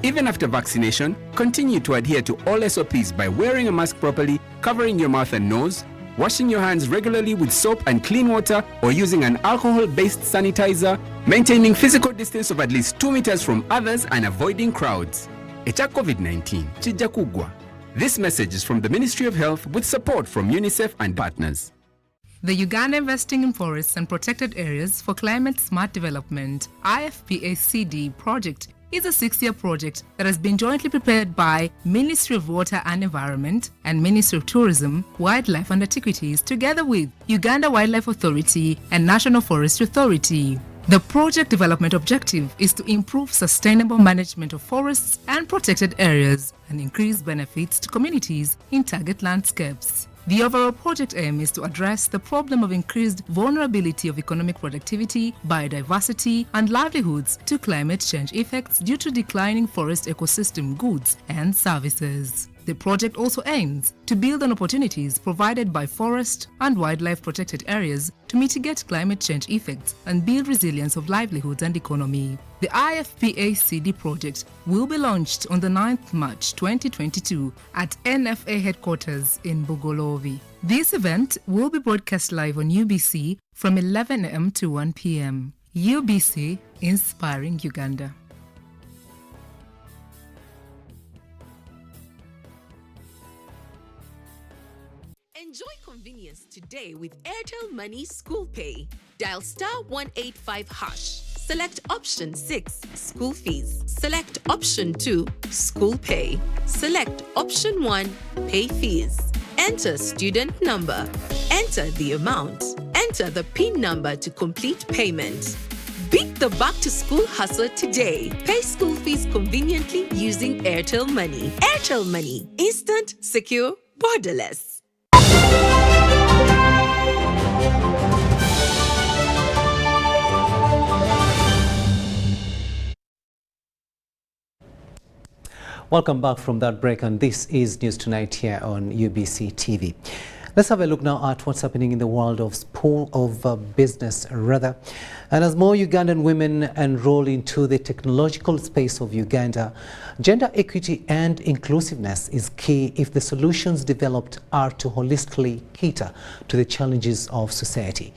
Even after vaccination, continue to adhere to all SOPs by wearing a mask properly, covering your mouth and nose, washing your hands regularly with soap and clean water or using an alcohol-based sanitizer, maintaining physical distance of at least 2 meters from others and avoiding crowds. Echa COVID-19, chija kugwa. This message is from the Ministry of Health with support from UNICEF and partners. The Uganda Investing in Forests and Protected Areas for Climate Smart Development IFPA-CD project is a 6-year project that has been jointly prepared by Ministry of Water and Environment and Ministry of Tourism, Wildlife and Antiquities together with Uganda Wildlife Authority and National Forest Authority. The project development objective is to improve sustainable management of forests and protected areas and increase benefits to communities in target landscapes. The overall project aim is to address the problem of increased vulnerability of economic productivity, biodiversity, and livelihoods to climate change effects due to declining forest ecosystem goods and services. The project also aims to build on opportunities provided by forest and wildlife protected areas to mitigate climate change effects and build resilience of livelihoods and economy. The IFPA-CD project will be launched on the 9th March 2022 at NFA headquarters in Bugolovi. This event will be broadcast live on UBC from 11 a.m. to 1 p.m. UBC, Inspiring Uganda. Enjoy convenience today with Airtel Money School Pay. Dial *185#. Select option 6, school fees. Select option 2, school pay. Select option 1, pay fees. Enter student number. Enter the amount. Enter the PIN number to complete payment. Beat the back-to-school hustle today. Pay school fees conveniently using Airtel Money. Airtel Money. Instant, secure, borderless. Welcome back from that break, and this is News Tonight here on UBC TV. Let's have a look now at what's happening in the world of business. And as more Ugandan women enroll into the technological space of Uganda, gender equity and inclusiveness is key if the solutions developed are to holistically cater to the challenges of society.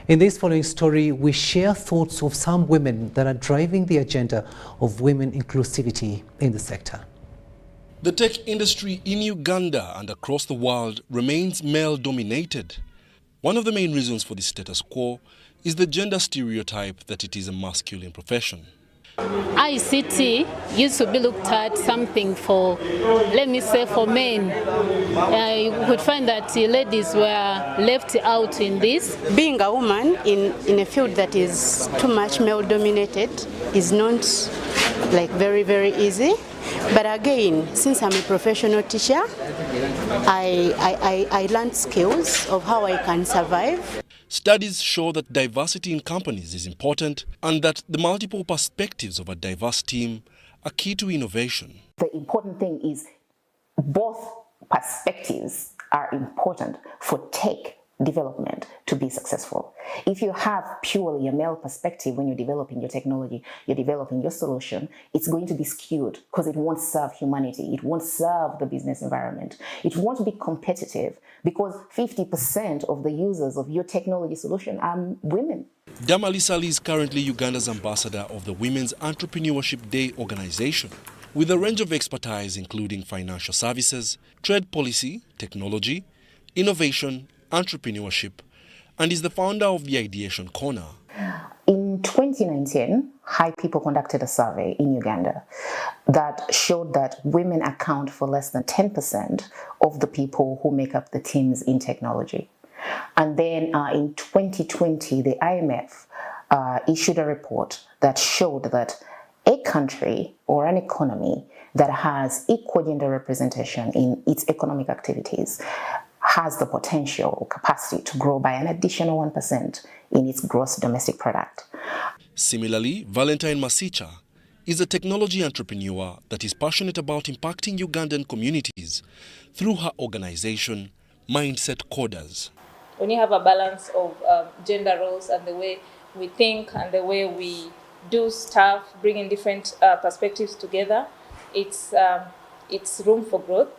In this following story, we share thoughts of some women that are driving the agenda of women inclusivity in the sector. The tech industry in Uganda and across the world remains male-dominated. One of the main reasons for this status quo is the gender stereotype that it is a masculine profession. ICT used to be looked at something for, let me say, for men. You could find that ladies were left out in this. Being a woman in a field that is too much male-dominated is not like very, very easy. But again, since I'm a professional teacher, I learned skills of how I can survive. Studies show that diversity in companies is important and that the multiple perspectives of a diverse team are key to innovation. The important thing is both perspectives are important for tech development to be successful. If you have purely a male perspective when you're developing your technology, you're developing your solution, it's going to be skewed because it won't serve humanity. It won't serve the business environment. It won't be competitive because 50% of the users of your technology solution are women. Damalisa is currently Uganda's ambassador of the Women's Entrepreneurship Day organization, with a range of expertise including financial services, trade policy, technology, innovation, entrepreneurship, and is the founder of the Ideation Corner. In 2019, High People conducted a survey in Uganda that showed that women account for less than 10% of the people who make up the teams in technology. And then in 2020, the IMF issued a report that showed that a country or an economy that has equal gender representation in its economic activities has the potential or capacity to grow by an additional 1% in its gross domestic product. Similarly, Valentine Masicha is a technology entrepreneur that is passionate about impacting Ugandan communities through her organization, Mindset Coders. When you have a balance of gender roles and the way we think and the way we do stuff, bringing different perspectives together, it's room for growth.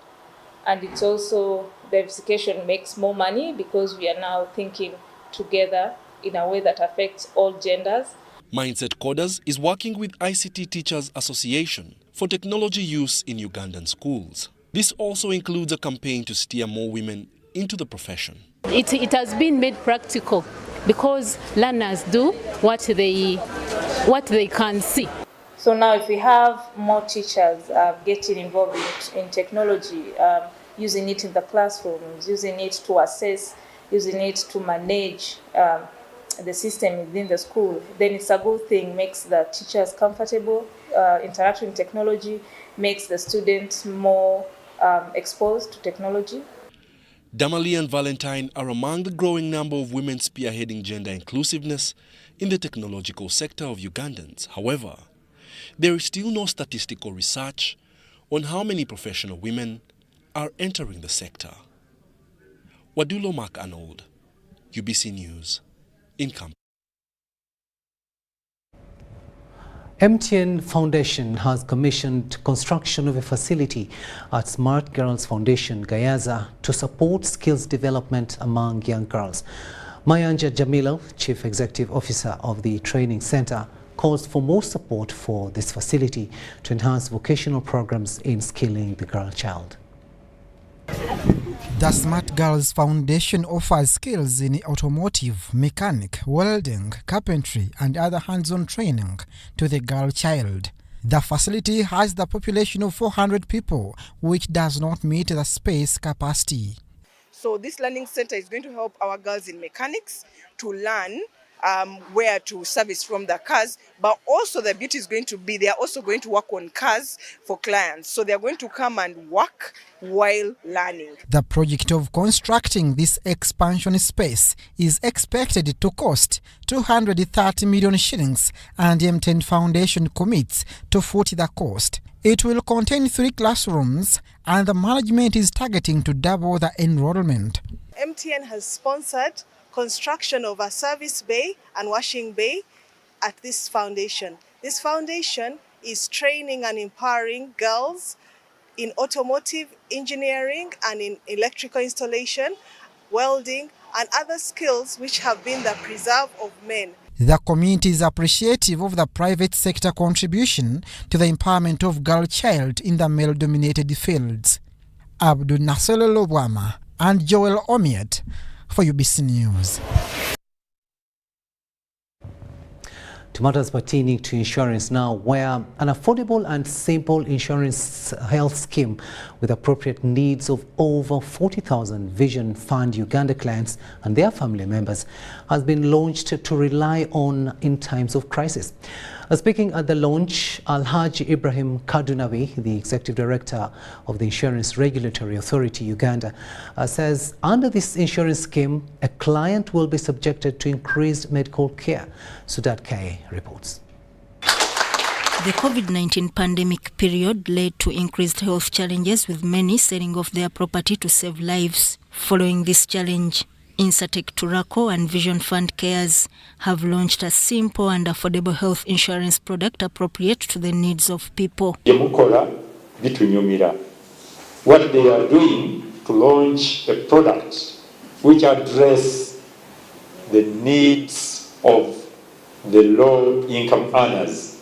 And it's also, diversification makes more money because we are now thinking together in a way that affects all genders. Mindset Coders is working with ICT Teachers Association for technology use in Ugandan schools. This also includes a campaign to steer more women into the profession. It has been made practical because learners do what they can see. So now if we have more teachers getting involved in technology, using it in the classrooms, using it to assess, using it to manage the system within the school, then it's a good thing, makes the teachers comfortable, interacting with technology, makes the students more exposed to technology. Damali and Valentine are among the growing number of women spearheading gender inclusiveness in the technological sector of Ugandans. However, there is still no statistical research on how many professional women are entering the sector. Wadulo Mark Arnold, UBC News, in Kampala. MTN Foundation has commissioned construction of a facility at Smart Girls Foundation, Gayaza, to support skills development among young girls. Mayanja Jamila, Chief Executive Officer of the Training Center, calls for more support for this facility to enhance vocational programs in skilling the girl child. The Smart Girls Foundation offers skills in automotive, mechanic, welding, carpentry and other hands-on training to the girl child. The facility has the population of 400 people, which does not meet the space capacity. So this learning center is going to help our girls in mechanics to learn where to service from the cars, but also the beauty is going to be they are also going to work on cars for clients. So they are going to come and work while learning. The project of constructing this expansion space is expected to cost 230 million shillings, and the MTN Foundation commits to foot the cost. It will contain 3 classrooms, and the management is targeting to double the enrollment. MTN has sponsored construction of a service bay and washing bay at this foundation. This foundation is training and empowering girls in automotive engineering and in electrical installation, welding and other skills which have been the preserve of men. The community is appreciative of the private sector contribution to the empowerment of girl child in the male-dominated fields. Abdul Nasser Lobwama and Joel Omiet for UBC News. To matters pertaining to insurance now, where an affordable and simple insurance health scheme with appropriate needs of over 40,000 Vision Fund Uganda clients and their family members has been launched to rely on in times of crisis. Speaking at the launch, Alhaji Ibrahim Kadunawi, the Executive Director of the Insurance Regulatory Authority Uganda, says under this insurance scheme, a client will be subjected to increased medical care. Sudat Kaye reports. The COVID-19 pandemic period led to increased health challenges, with many selling off their property to save lives. Following this challenge, Insatec Turako and Vision Fund Cares have launched a simple and affordable health insurance product appropriate to the needs of people. What they are doing to launch a product which address the needs of the low-income earners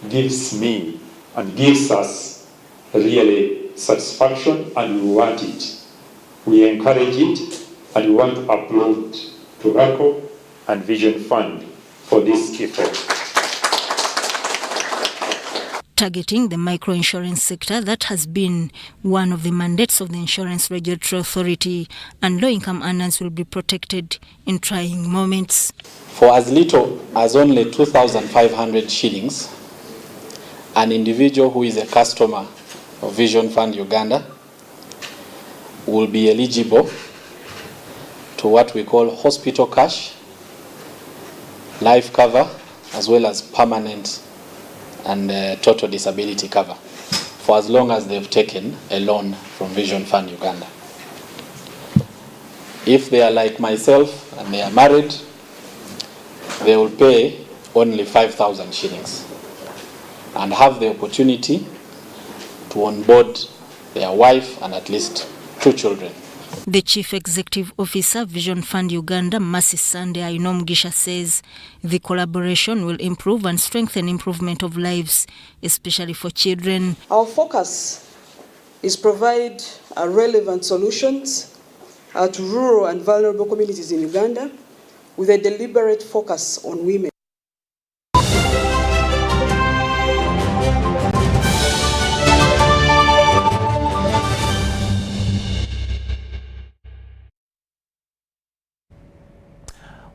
gives me and gives us really satisfaction, and we want it. We encourage it, and we want to applaud to to RACO and Vision Fund for this effort. Targeting the microinsurance sector, that has been one of the mandates of the Insurance Regulatory Authority, and low-income earners will be protected in trying moments. For as little as only 2,500 shillings, an individual who is a customer of Vision Fund Uganda will be eligible to what we call hospital cash, life cover, as well as permanent and total disability cover for as long as they've taken a loan from Vision Fund Uganda. If they are like myself and they are married, they will pay only 5,000 shillings and have the opportunity to onboard their wife and at least 2 children. The Chief Executive Officer, Vision Fund Uganda, Mercy Sunday Ainomgisha, says the collaboration will improve and strengthen improvement of lives, especially for children. Our focus is provide relevant solutions to rural and vulnerable communities in Uganda with a deliberate focus on women.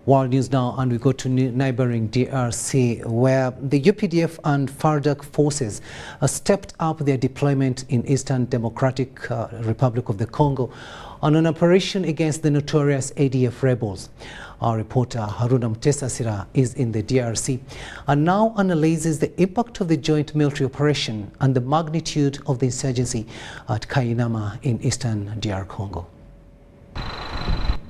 World News now, and we go to neighboring DRC, where the UPDF and FARDC forces stepped up their deployment in Eastern Democratic Republic of the Congo on an operation against the notorious ADF rebels. Our reporter Haruna Mtesasira is in the DRC and now analyzes the impact of the joint military operation and the magnitude of the insurgency at Kiijanangoma in Eastern DR Congo.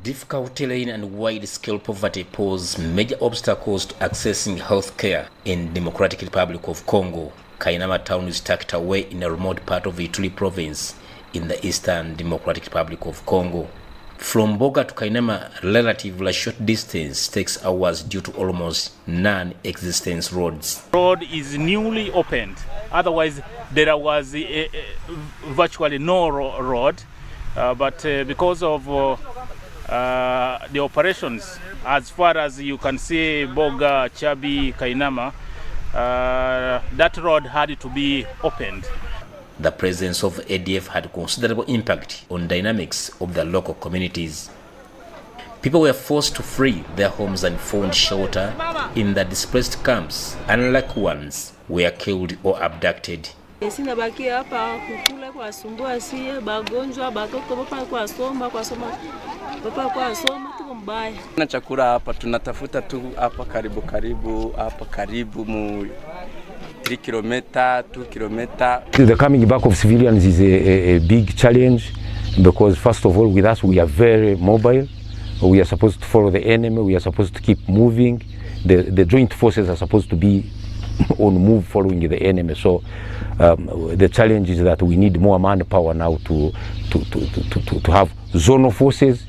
Difficult terrain and wide-scale poverty pose major obstacles to accessing health care in Democratic Republic of Congo. Kiijanangoma town is tucked away in a remote part of Ituri province in the Eastern Democratic Republic of Congo. From Boga to Kiijanangoma, relatively short distance takes hours due to almost non-existent roads. Road is newly opened. Otherwise, there was virtually no road, but because of the operations, as far as you can see, Boga, Chabi, Kiijanangoma, that road had to be opened. The presence of ADF had considerable impact on dynamics of the local communities. People were forced to flee their homes and found shelter in the displaced camps. Unlike ones were killed or abducted. Na chakula hapa tunatafuta tu hapa karibu mu 3 kilometer, 2 kilometer. The coming back of civilians is a big challenge because first of all with us we are very mobile. We are supposed to follow the enemy, we are supposed to keep moving. The joint forces are supposed to be on move following the enemy. So the challenge is that we need more manpower now to have zonal forces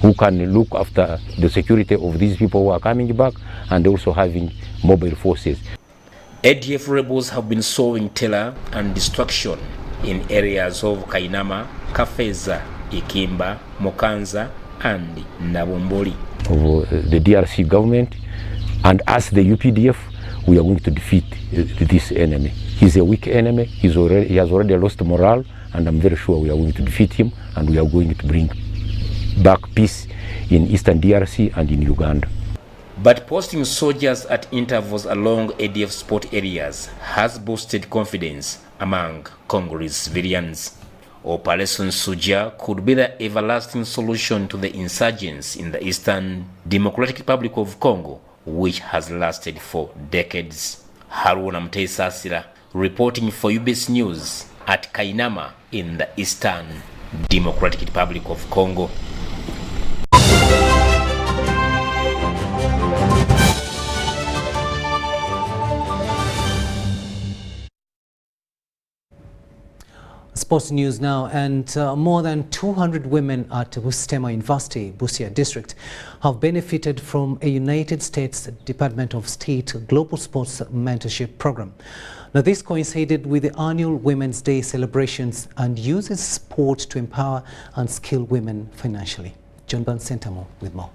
who can look after the security of these people who are coming back, and also having mobile forces. ADF rebels have been sowing terror and destruction in areas of Kiijanangoma, Kafeza, Ikimba, Mokanza, and Nabomboli. Of the DRC government and as the UPDF, we are going to defeat this enemy. He's a weak enemy. He has already lost morale, and I'm very sure we are going to defeat him, and we are going to bring back peace in Eastern DRC and in Uganda. But posting soldiers at intervals along ADF sport areas has boosted confidence among Congolese civilians. Operation Suja could be the everlasting solution to the insurgents in the Eastern Democratic Republic of Congo, which has lasted for decades. Haruna Mtesasira reporting for UBC News at Kiijanangoma in the Eastern Democratic Republic of Congo. Sports news now, and more than 200 women at Bustema University, Busia District, have benefited from a United States Department of State Global Sports Mentorship Program. Now, this coincided with the annual Women's Day celebrations and uses sport to empower and skill women financially. John Bansentamo with more.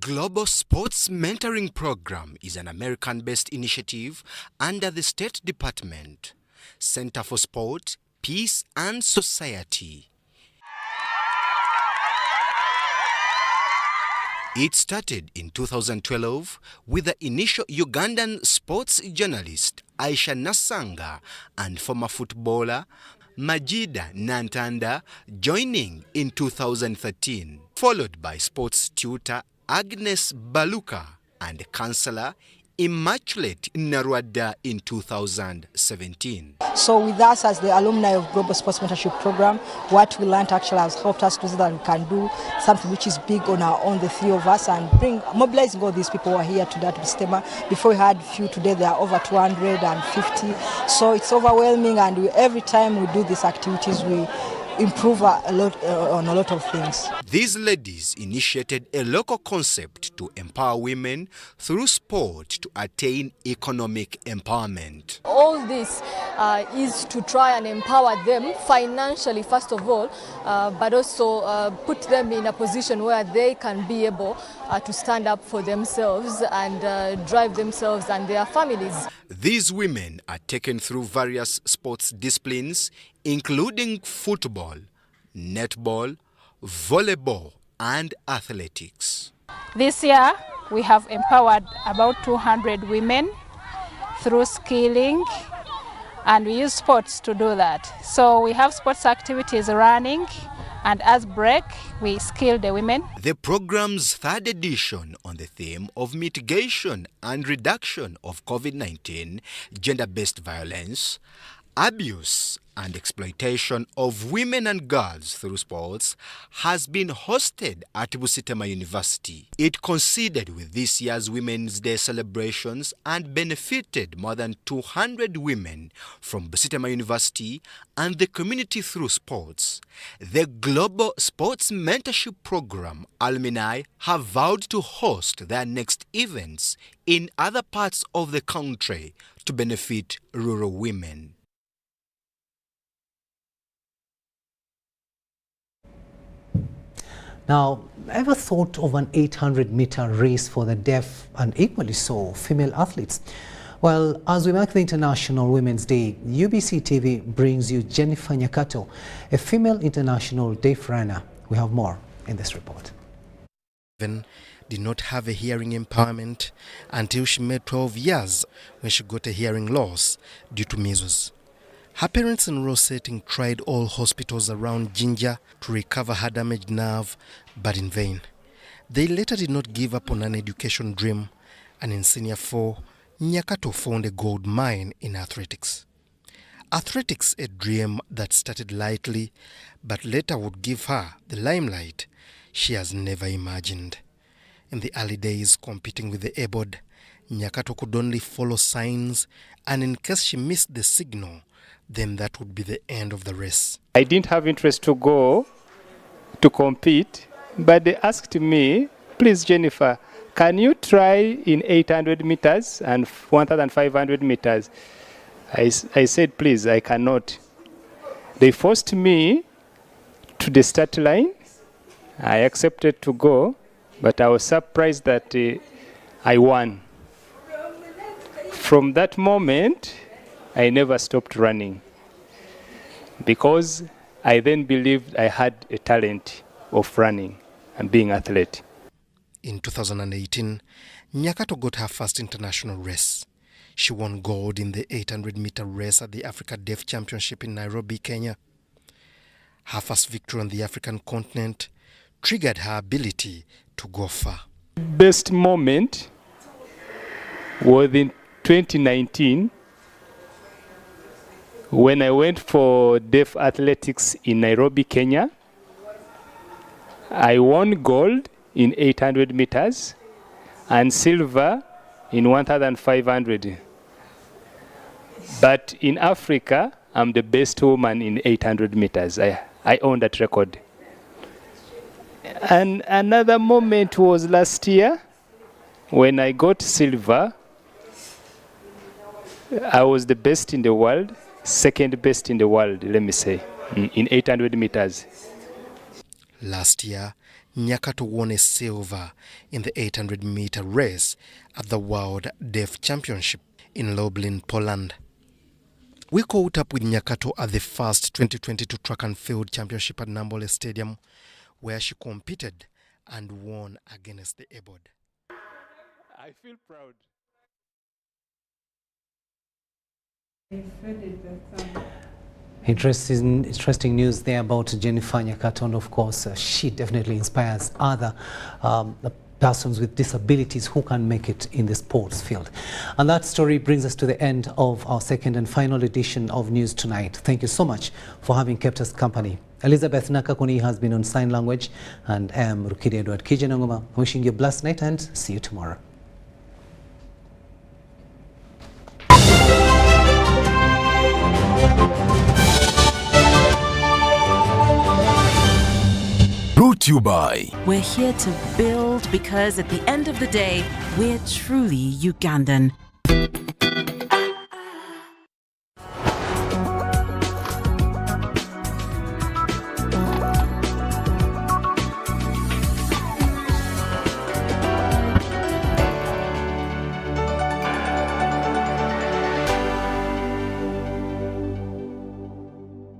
Global Sports Mentoring Program is an American-based initiative under the State Department, Center for Sport, Peace and Society. It started in 2012 with the initial Ugandan sports journalist Aisha Nasanga and former footballer Majida Nantanda joining in 2013, followed by sports tutor Agnes Baluka and counsellor Immaculate Narwada in 2017. So with us as the alumni of Global Sports Mentorship Program, what we learned actually has helped us to see that we can do something which is big on our own, the three of us, and mobilizing all these people who are here today at Bustema. Before we had few, today there are over 250. So it's overwhelming, and every time we do these activities, we improve a lot on a lot of things. These ladies initiated a local concept to empower women through sport to attain economic empowerment. All this is to try and empower them financially, first of all, but also put them in a position where they can be able to stand up for themselves and drive themselves and their families. These women are taken through various sports disciplines, including football, netball, volleyball, and athletics. This year, we have empowered about 200 women through skilling, and we use sports to do that. So we have sports activities running, and as break, we skill the women. The program's third edition on the theme of mitigation and reduction of COVID-19, gender-based violence, abuse and exploitation of women and girls through sports has been hosted at Busitema University. It coincided with this year's Women's Day celebrations and benefited more than 200 women from Busitema University and the community through sports. The Global Sports Mentorship Program alumni have vowed to host their next events in other parts of the country to benefit rural women. Now, ever thought of an 800-meter race for the deaf and equally so female athletes? Well, as we mark the International Women's Day, UBC TV brings you Jennifer Nyakato, a female international deaf runner. We have more in this report. Did not have a hearing impairment until she made 12 years when she got a hearing loss due to measles. Her parents in rural setting tried all hospitals around Jinja to recover her damaged nerve, but in vain. They later did not give up on an education dream, and in Senior 4, Nyakato found a gold mine in athletics. Athletics, a dream that started lightly, but later would give her the limelight she has never imagined. In the early days competing with the abled, Nyakato could only follow signs, and in case she missed the signal, then that would be the end of the race. I didn't have interest to go to compete, but they asked me, please Jennifer, can you try in 800 meters and 1,500 meters? I said, please, I cannot. They forced me to the start line. I accepted to go, but I was surprised that I won. From that moment, I never stopped running because I then believed I had a talent of running and being an athlete. In 2018, Nyakato got her first international race. She won gold in the 800-meter race at the Africa Deaf Championship in Nairobi, Kenya. Her first victory on the African continent triggered her ability to go far. Best moment was in 2019 when I went for deaf athletics in Nairobi, Kenya. I won gold in 800 meters and silver in 1,500. But in Africa, I'm the best woman in 800 meters. I own that record. And another moment was last year when I got silver. I was the best in the world, second best in the world, let me say, in 800 meters. Last year, Nyakato won a silver in the 800-meter race at the World Deaf Championship in Lublin, Poland. We caught up with Nyakato at the first 2022 Track and Field Championship at Nambole Stadium, where she competed and won against the abled. I feel proud. Interesting news there about Jennifer Nyakato, and of course she definitely inspires other persons with disabilities who can make it in the sports field. And that story brings us to the end of our second and final edition of News Tonight. Thank you so much for having kept us company. Elizabeth Nakakuni has been on sign language, and I am Rukidi Edward Kiijanangoma, wishing you a blessed night and see you tomorrow. Brought to you by. We're here to build because at the end of the day, we're truly Ugandan.